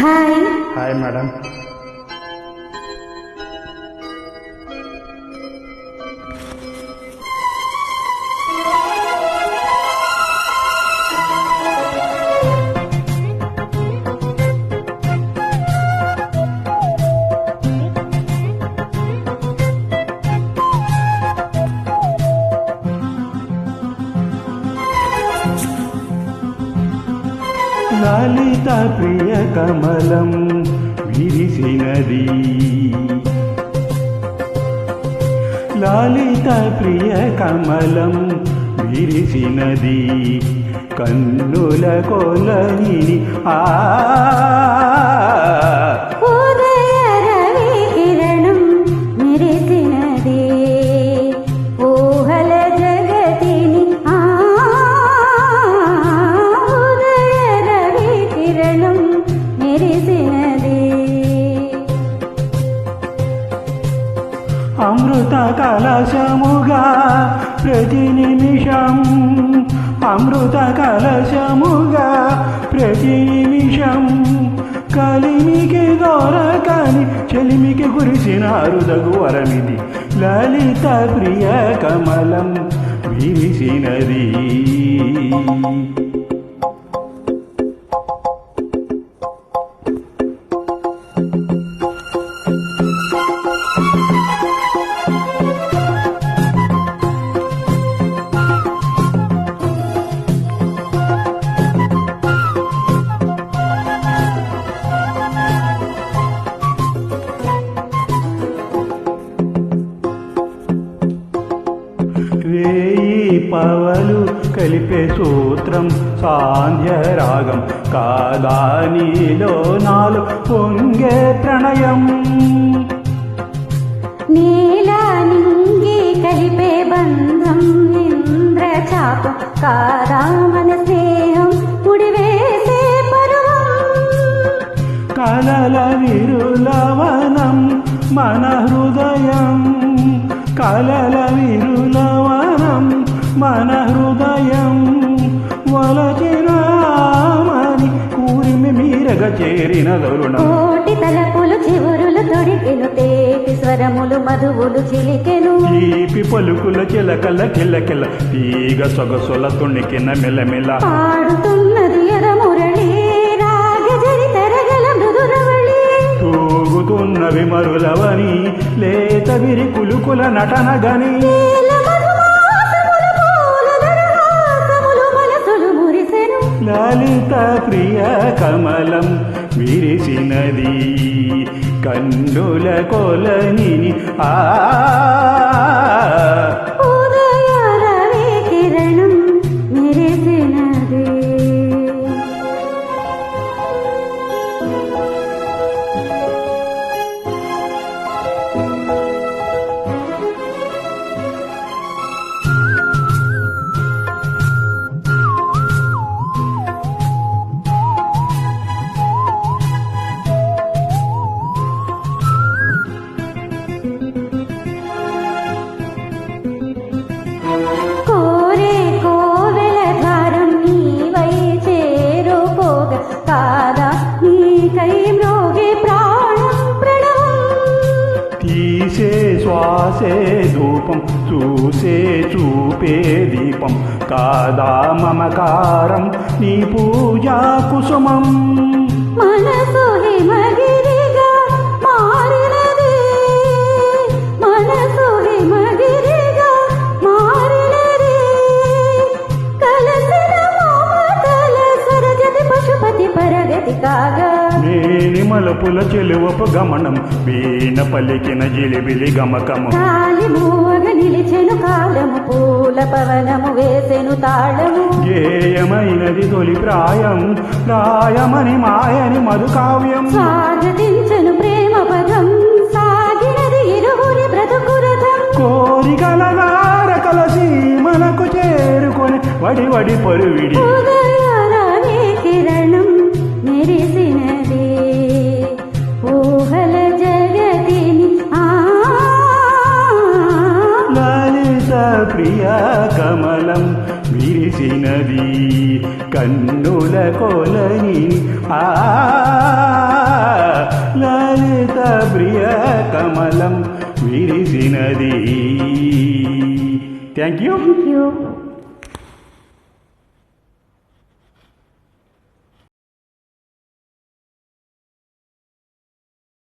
Hi. Hi madam. లలిత ప్రియ కమలం విరిసినది, లలిత ప్రియ కమలం విరిసినది, కన్నుల కొలని ఉదయ రవి కిరణం మెరిసినది, ఊహల జగతిని ఉదయ రవి కిరణం మెరిసినది. అమృత కలశముగా ప్రతి నిమిషం, అమృత కలశముగా ప్రతి నిమిషం, కలిమికి దొరకని చెలిమికి కురిసిన అరుదగు వరమిది, లలిత ప్రియ కమలం విరిసినది. రేయి పవలు కలిపే సూత్రం సాంధ్యరాగం కాదా, నీలో నాలు పొంగే ప్రణయం, నీలా నింగి కలిపే బంధం ఇంద్రచాపం కాదా, మన స్నేహం ముడివేసే పరువం, కలల విరులవనం మన హృదయం, కలల విరులవనం మన హృదయం, వలచినామని కూరిమి మీరగ చేరిన దరుణం, కోటి తలపులు చివురులు తొడికెను, తేటి స్వరములు మధువులు చిలికెను, తీపి పలుకుల చిలకల కిలకిల, తీగ సొగసుల తుణికిన మెలమెల, పాడుతున్నది ఎరమురళి రాగజరి తరగల మృదురవళి, తూగుతున్నవి మరులవని లేత విరి కులుకుల నటన గని, లలిత ప్రియ కమలం విరిసినది, కన్నుల కొలని ఉదయ రవి కిరణం మెరిసినది. కోరే కోవెల ద్వారం నీవై చేరుకోగ కాదా, నీకై మ్రోగే ప్రాణం ప్రణవం, తీసే శ్వాసే ధూపం చూసే చూపే దీపం కాదా, మమకారం నీ పూజా కుసుమం, మనసు హిమగిరిగా మారినది, మనసు హిమగిరిగా మారినది, కలసిన మమతల సరజతి పశుపతి పరగతి కాగా, నేని మలుపుల చెలువపు గమనం వీణ పలికిన జిలిబిలి గమకము, కాలి మూవగ నిలిచెను కాలము, పూల పవనము వేసెను తాళము, గేయమైనది తొలి ప్రాయం, ప్రాయమని మాయని మధు కావ్యం, స్వాగతించెను ప్రేమ పదం, సాగినది ఇరువురి బ్రతుకురథం, కోరికల నార కలసి మనకు చేరుకొని వడి వడి పరువిడి, ఉదయ రవి కిరణం మెరిసినది, ఊహల జగతిని లలిత ప్రియ కమలం విరిసినది, కన్నుల కొలని ప్రియ కమలం విరిసినది. Thank you. Thank you.